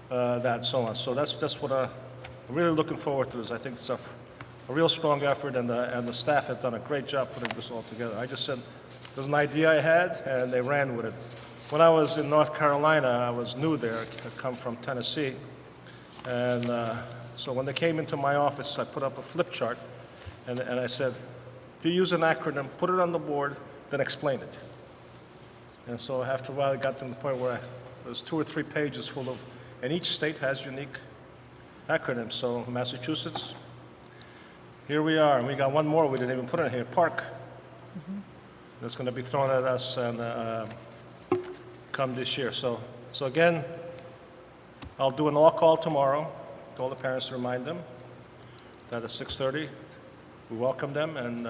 D: that, and so on. So that's what I'm really looking forward to this. I think it's a real strong effort, and the staff have done a great job putting this all together. I just said, there's an idea I had, and they ran with it. When I was in North Carolina, I was new there. I'd come from Tennessee. And so when they came into my office, I put up a flip chart, and I said, if you use an acronym, put it on the board, then explain it. And so after a while, it got to the point where there was 2 or 3 pages full of, and each state has unique acronyms. So Massachusetts, here we are, and we got one more we didn't even put in here, Park. That's going to be thrown at us and come this year. So again, I'll do an all call tomorrow to all the parents to remind them that at 6:30, we welcome them and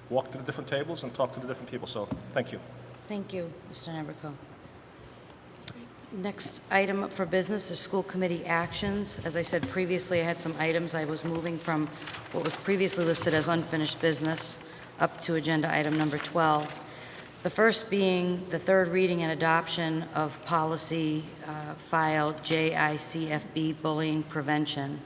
D: walk to the different tables and talk to the different people. So thank you.
A: Thank you, Mr. Nebrico. Next item for business is school committee actions. As I said previously, I had some items. I was moving from what was previously listed as unfinished business up to agenda item number 12. The first being the third reading and adoption of policy file JICFB, bullying prevention.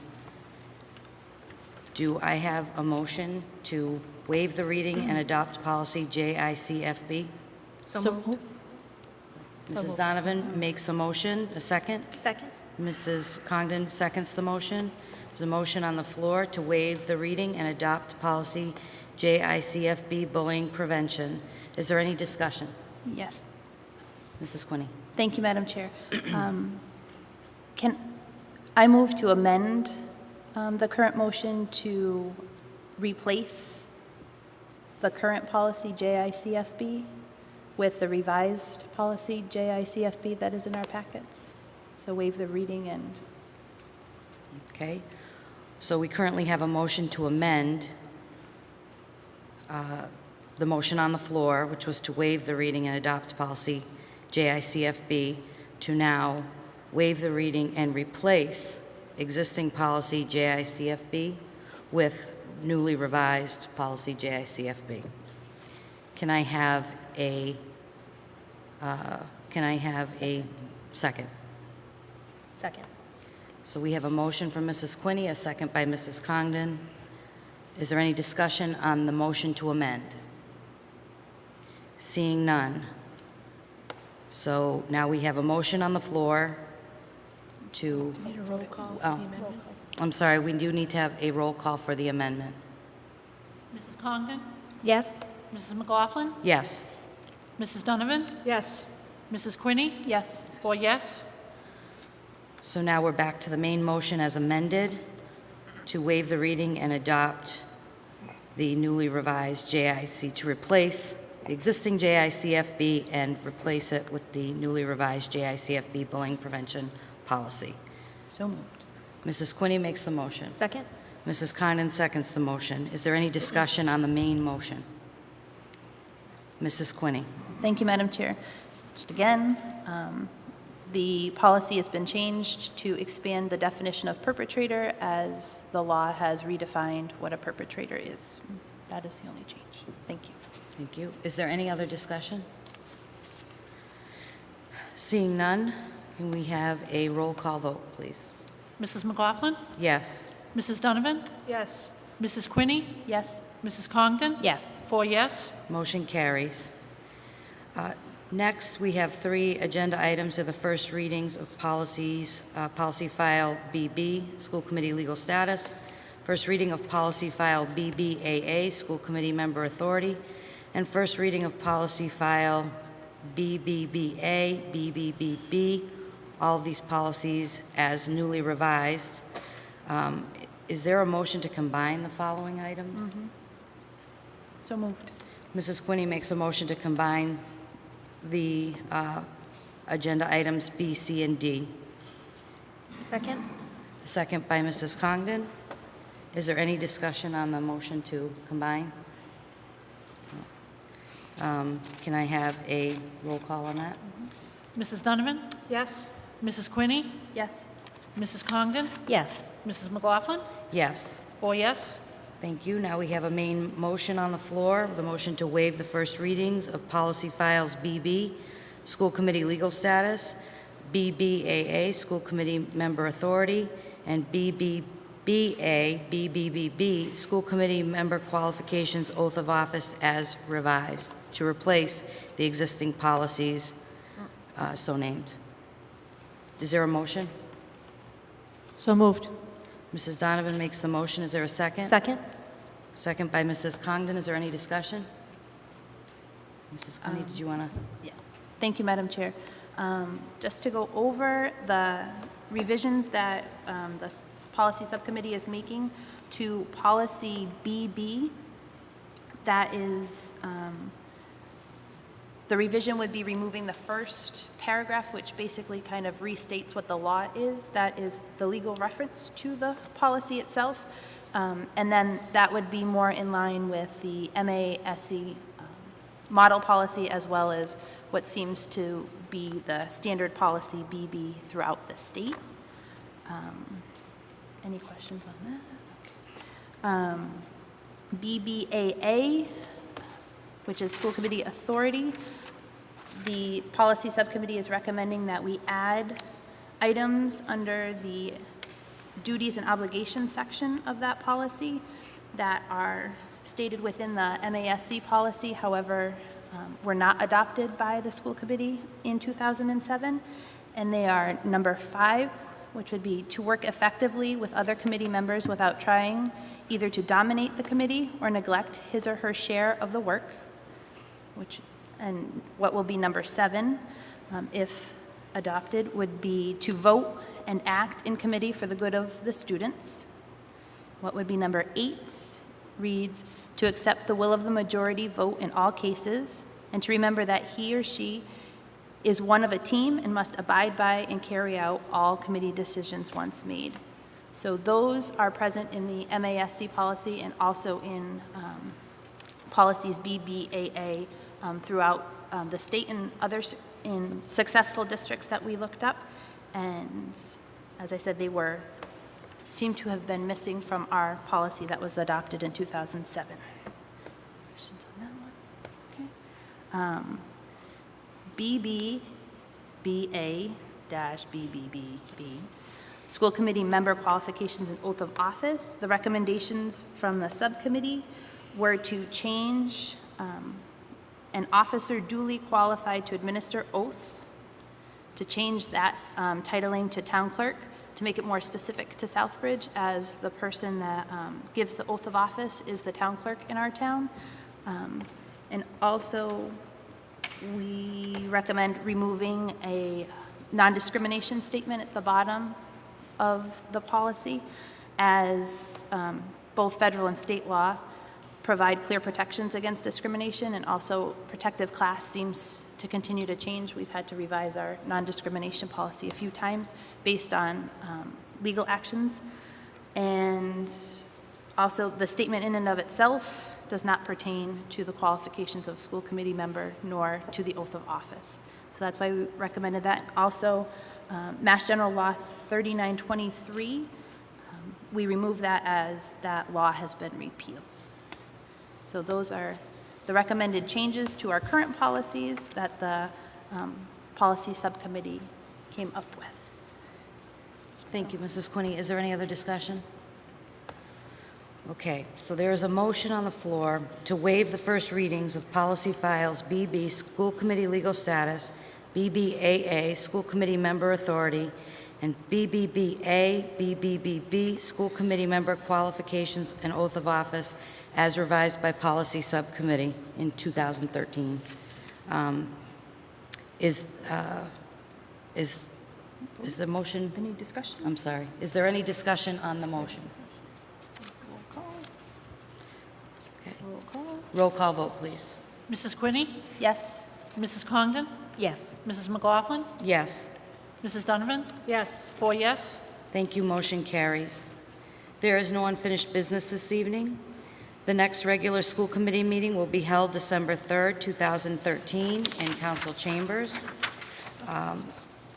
A: Do I have a motion to waive the reading and adopt policy JICFB?
G: So moved.
A: Mrs. Donovan makes a motion. A second?
G: Second.
A: Mrs. Congdon seconds the motion. There's a motion on the floor to waive the reading and adopt policy JICFB, bullying prevention. Is there any discussion?
F: Yes.
A: Mrs. Quinney?
F: Thank you, Madam Chair. Can I move to amend the current motion to replace the current policy JICFB with the revised policy JICFB that is in our packets? So waive the reading and...
A: Okay. So we currently have a motion to amend the motion on the floor, which was to waive the reading and adopt policy JICFB, to now waive the reading and replace existing policy JICFB with newly revised policy JICFB. Can I have a second?
G: Second.
A: So we have a motion from Mrs. Quinney, a second by Mrs. Congdon. Is there any discussion on the motion to amend? Seeing none. So now we have a motion on the floor to...
C: Need a roll call for
A: Oh.
C: the amendment?
A: I'm sorry, we do need to have a roll call for the amendment.
B: Mrs. Congdon?
G: Yes?
B: Mrs. McLaughlin?
A: Yes.
B: Mrs. Donovan?
C: Yes.
B: Mrs. Quinney?
F: Yes.
B: 4 yes.
A: So now we're back to the main motion as amended to waive the reading and adopt the newly revised JIC, to replace the existing JICFB and replace it with the newly revised JICFB bullying prevention policy.
F: So moved.
A: Mrs. Quinney makes the motion.
G: Second?
A: Mrs. Condon seconds the motion. Is there any discussion on the main motion? Mrs. Quinney.
F: Thank you, Madam Chair. Just again, the policy has been changed to expand the definition of perpetrator as the law has redefined what a perpetrator is. That is the only change. Thank you.
A: Thank you. Is there any other discussion? Seeing none, can we have a roll call vote, please?
B: Mrs. McLaughlin?
A: Yes.
B: Mrs. Donovan?
C: Yes.
B: Mrs. Quinney?
F: Yes.
B: Mrs. Congdon?
G: Yes.
B: 4 yes.
A: Motion carries. Next, we have 3 agenda items. They're the first readings of policies. Policy File BB, School Committee Legal Status. First reading of Policy File BBAA, School Committee Member Authority. And first reading of Policy File BBBA, BBBB, all of these policies as newly revised. Is there a motion to combine the following items?
F: So moved.
A: Mrs. Quinney makes a motion to combine the agenda items B, C, and D.
G: Second?
A: Second by Mrs. Congdon. Is there any discussion on the motion to combine? Can I have a roll call on that?
B: Mrs. Donovan?
C: Yes.
B: Mrs. Quinney?
F: Yes.
B: Mrs. Congdon?
G: Yes.
B: Mrs. McLaughlin?
A: Yes.
B: 4 yes.
A: Thank you. Now we have a main motion on the floor, the motion to waive the first readings of Policy Files BB, School Committee Legal Status, BBAA, School Committee Member Authority, and BBBA, BBBB, School Committee Member Qualifications Oath of Office as revised, to replace the existing policies so named. Is there a motion?
C: So moved.
A: Mrs. Donovan makes the motion. Is there a second?
G: Second?
A: Second by Mrs. Congdon. Is there any discussion? Mrs. Quinney, did you want to?
F: Yeah. Thank you, Madam Chair. Just to go over the revisions that the policy subcommittee is making to policy BB, that is, the revision would be removing the first paragraph, which basically kind of restates what the law is. That is the legal reference to the policy itself. And then that would be more in line with the MASC model policy, as well as what seems to be the standard policy BB throughout the state. Any questions on that? Okay. BBAA, which is School Committee Authority. The policy subcommittee is recommending that we add items under the duties and obligations section of that policy that are stated within the MASC policy, however, were not adopted by the school committee in 2007. And they are number 5, which would be to work effectively with other committee members without trying either to dominate the committee or neglect his or her share of the work, and what will be number 7, if adopted, would be to vote and act in committee for the good of the students. What would be number 8 reads, to accept the will of the majority vote in all cases, and to remember that he or she is one of a team and must abide by and carry out all committee decisions once made. So those are present in the MASC policy and also in policies BBAA throughout the state and others in successful districts that we looked up. And as I said, they seem to have been missing from our policy that was adopted in 2007. Questions on that one? Okay. BBBA-BBBB, School Committee Member Qualifications and Oath of Office. The recommendations from the subcommittee were to change an officer duly qualified to administer oaths, to change that titling to town clerk, to make it more specific to Southbridge, as the person that gives the oath of office is the town clerk in our town. And also, we recommend removing a non-discrimination statement at the bottom of the policy, as both federal and state law provide clear protections against discrimination, and also protective class seems to continue to change. We've had to revise our non-discrimination policy a few times based on legal actions. And also, the statement in and of itself does not pertain to the qualifications of a school committee member nor to the oath of office. So that's why we recommended that. Also, Mass General Law 3923, we remove that as that law has been repealed. So those are the recommended changes to our current policies that the policy subcommittee came up with.
A: Thank you, Mrs. Quinney. Is there any other discussion? Okay, so there is a motion on the floor to waive the first readings of policy files BB, School Committee Legal Status, BBAA, School Committee Member Authority, and BBBA, BBBB, School Committee Member Qualifications and Oath of Office, as revised by Policy Subcommittee in 2013. Is the motion?
F: Any discussion?
A: I'm sorry. Is there any discussion on the motion?
F: Roll call.
A: Okay.
F: Roll call.
A: Roll call vote, please.
B: Mrs. Quinney?
F: Yes.
B: Mrs. Congdon?
G: Yes.
B: Mrs. McLaughlin?
A: Yes.
B: Mrs. Donovan?
C: Yes.
B: 4 yes.
A: Thank you. Motion carries. There is no unfinished business this evening. The next regular school committee meeting will be held December 3rd, 2013, in council chambers.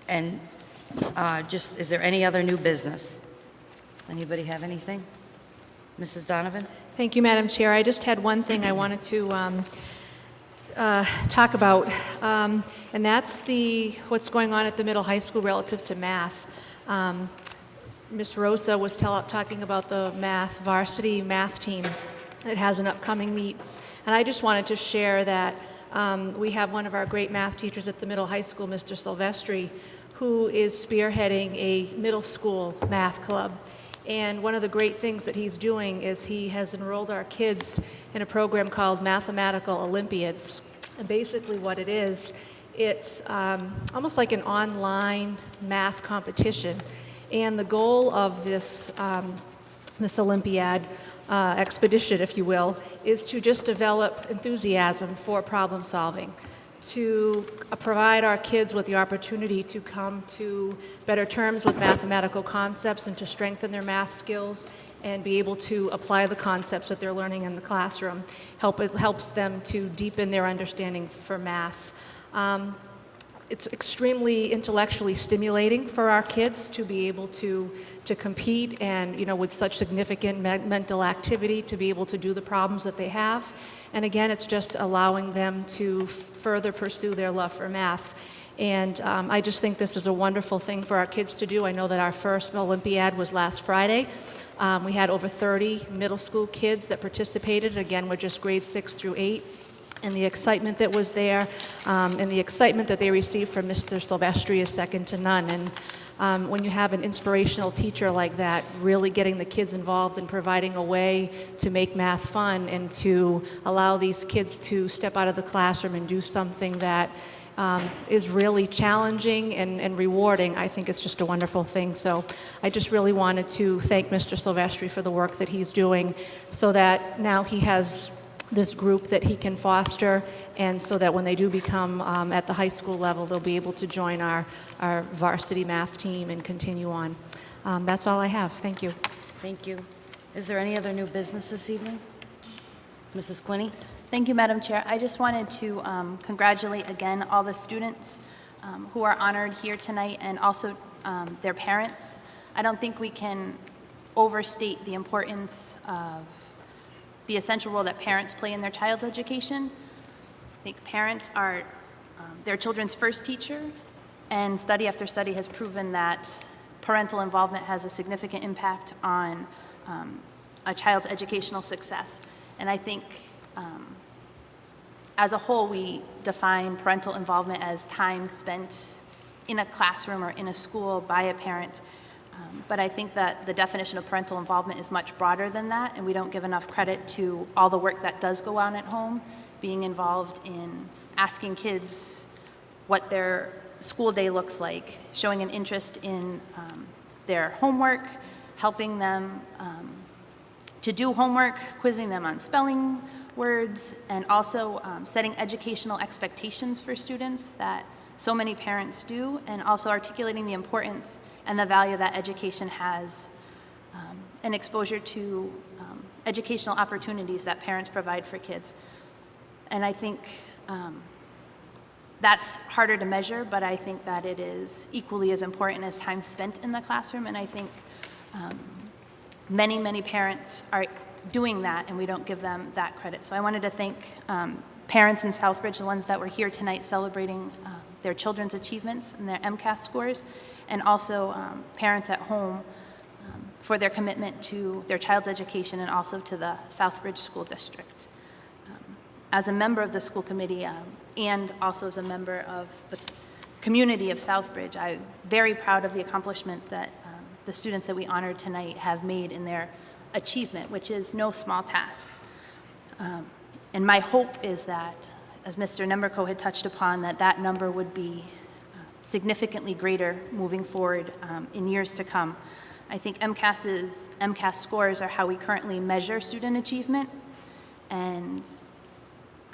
A: Is there any other new business? Anybody have anything? Mrs. Donovan?
C: Thank you, Madam Chair. I just had one thing I wanted to talk about, and that's what's going on at the middle high school relative to math. Ms. Rosa was talking about the varsity math team that has an upcoming meet, and I just wanted to share that we have one of our great math teachers at the middle high school, Mr. Silvestri, who is spearheading a middle school math club. And one of the great things that he's doing is he has enrolled our kids in a program called Mathematical Olympiads. And basically what it is, it's almost like an online math competition. And the goal of this Olympiad expedition, if you will, is to just develop enthusiasm for problem solving, to provide our kids with the opportunity to come to better terms with mathematical concepts and to strengthen their math skills and be able to apply the concepts that they're learning in the classroom. It helps them to deepen their understanding for math. It's extremely intellectually stimulating for our kids to be able to compete and, with such significant mental activity, to be able to do the problems that they have. And again, it's just allowing them to further pursue their love for math. And I just think this is a wonderful thing for our kids to do. I know that our first Olympiad was last Friday. We had over 30 middle school kids that participated. Again, we're just grades 6 through 8. And the excitement that was there, and the excitement that they received from Mr. Silvestri is second to none. And when you have an inspirational teacher like that, really getting the kids involved and providing a way to make math fun and to allow these kids to step out of the classroom and do something that is really challenging and rewarding, I think it's just a wonderful thing. So I just really wanted to thank Mr. Silvestri for the work that he's doing so that now he has this group that he can foster, and so that when they do become at the high school level, they'll be able to join our varsity math team and continue on. That's all I have. Thank you.
A: Thank you. Is there any other new business this evening? Mrs. Quinney?
F: Thank you, Madam Chair. I just wanted to congratulate again all the students who are honored here tonight, and also their parents. I don't think we can overstate the importance of the essential role that parents play in their child's education. I think parents are their children's first teacher, and study after study has proven that parental involvement has a significant impact on a child's educational success. And I think as a whole, we define parental involvement as time spent in a classroom or in a school by a parent. But I think that the definition of parental involvement is much broader than that, and we don't give enough credit to all the work that does go on at home, being involved in asking kids what their school day looks like, showing an interest in their homework, helping them to do homework, quizzing them on spelling words, and also setting educational expectations for students that so many parents do, and also articulating the importance and the value that education has, and exposure to educational opportunities that parents provide for kids. And I think that's harder to measure, but I think that it is equally as important as time spent in the classroom, and I think many, many parents are doing that, and we don't give them that credit. So I wanted to thank parents in Southbridge, the ones that were here tonight celebrating their children's achievements and their MCAS scores, and also parents at home for their commitment to their child's education and also to the Southbridge School District. As a member of the school committee and also as a member of the community of Southbridge, I'm very proud of the accomplishments that the students that we honored tonight have made in their achievement, which is no small task. And my hope is that, as Mr. Nemberko had touched upon, that number would be significantly greater moving forward in years to come. I think MCAS scores are how we currently measure student achievement, and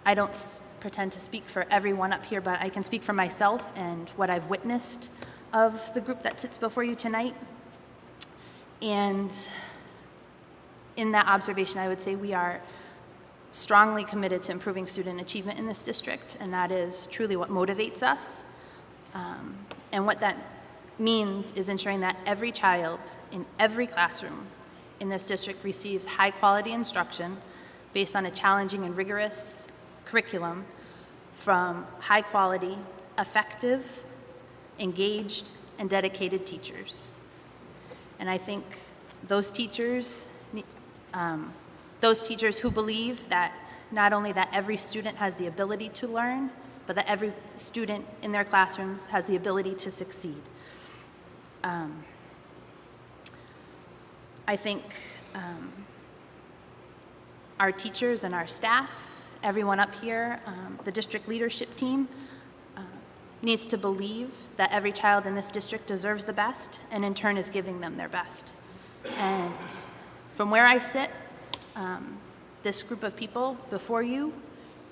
F: I don't pretend to speak for everyone up here, but I can speak for myself and what I've witnessed of the group that sits before you tonight. And in that observation, I would say we are strongly committed to improving student achievement in this district, and that is truly what motivates us. And what that means is ensuring that every child in every classroom in this district receives high-quality instruction based on a challenging and rigorous curriculum from high-quality, effective, engaged, and dedicated teachers. And I think those teachers who believe that not only that every student has the ability to learn, but that every student in their classrooms has the ability to succeed. I think our teachers and our staff, everyone up here, the district leadership team, needs to believe that every child in this district deserves the best, and in turn is giving them their best. And from where I sit, this group of people before you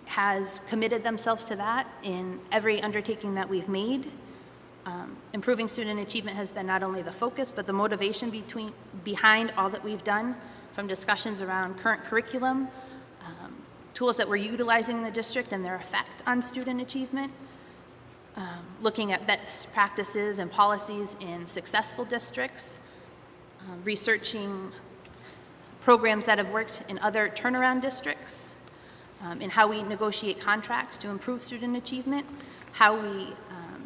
F: has committed themselves to that in every undertaking that we've made. Improving student achievement has been not only the focus, but the motivation behind all that we've done, from discussions around current curriculum, tools that we're utilizing in the district and their effect on student achievement, looking at best practices and policies in successful districts, researching programs that have worked in other turnaround districts, in how we negotiate contracts to improve student achievement, how we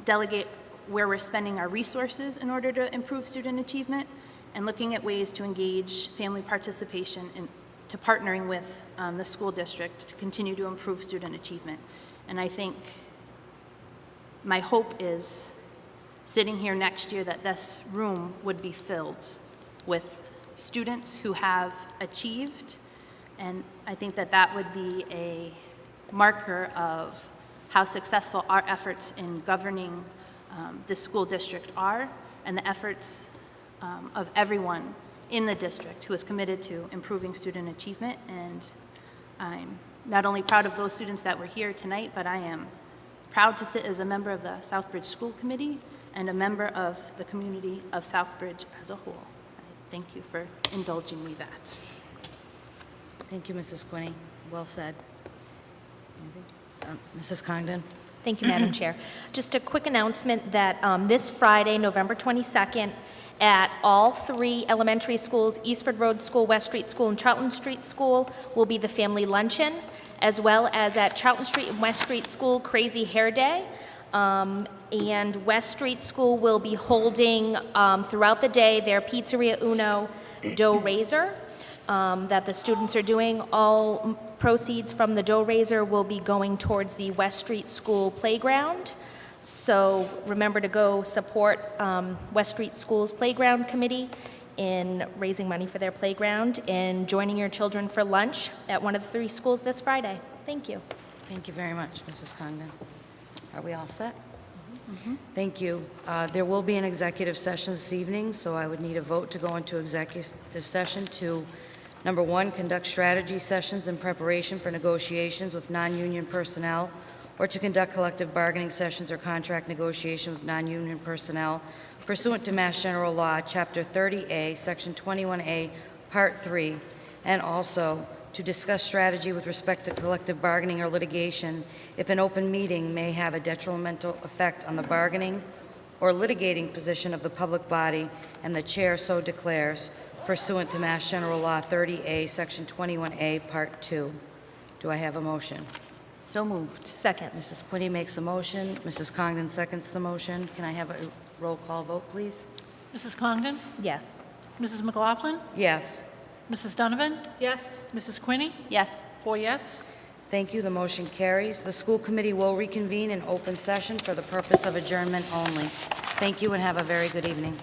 F: delegate where we're spending our resources in order to improve student achievement, and looking at ways to engage family participation to partnering with the school district to continue to improve student achievement. And I think my hope is sitting here next year that this room would be filled with students who have achieved, and I think that would be a marker of how successful our efforts in governing this school district are, and the efforts of everyone in the district who is committed to improving student achievement. And I'm not only proud of those students that were here tonight, but I am proud to sit as a member of the Southbridge School Committee and a member of the community of Southbridge as a whole. I thank you for indulging me that.
A: Thank you, Mrs. Quinney. Well said. Mrs. Congdon?
G: Thank you, Madam Chair. Just a quick announcement that this Friday, November 22nd, at all three elementary schools, Eastford Road School, West Street School, and Charlton Street School, will be the family luncheon, as well as at Charlton Street and West Street School, Crazy Hair Day. And West Street School will be holding throughout the day their Pizzeria Uno dough raiser that the students are doing all Proceeds from the dough raiser will be going towards the West Street School playground. So remember to go support West Street School's Playground Committee in raising money for their playground and joining your children for lunch at one of the 3 schools this Friday. Thank you.
A: Thank you very much, Mrs. Congdon. Are we all set? Thank you. There will be an executive session this evening, so I would need a vote to go into executive session to, number 1, conduct strategy sessions in preparation for negotiations with non-union personnel, or to conduct collective bargaining sessions or contract negotiation with non-union personnel pursuant to Mass General Law, Chapter 30A, Section 21A, Part 3, and also to discuss strategy with respect to collective bargaining or litigation if an open meeting may have a detrimental effect on the bargaining or litigating position of the public body, and the chair so declares pursuant to Mass General Law 30A, Section 21A, Part 2. Do I have a motion?
F: So moved.
G: Second.
A: Mrs. Quinney makes a motion. Mrs. Congdon seconds the motion. Can I have a roll call vote, please?
B: Mrs. Congdon?
G: Yes.
B: Mrs. McLaughlin?
A: Yes.
B: Mrs. Donovan?
C: Yes.
B: Mrs. Quinney?
F: Yes.
B: 4 yes.
A: Thank you. The motion carries. The school committee will reconvene in open session for the purpose of adjournment only. Thank you and have a very good evening.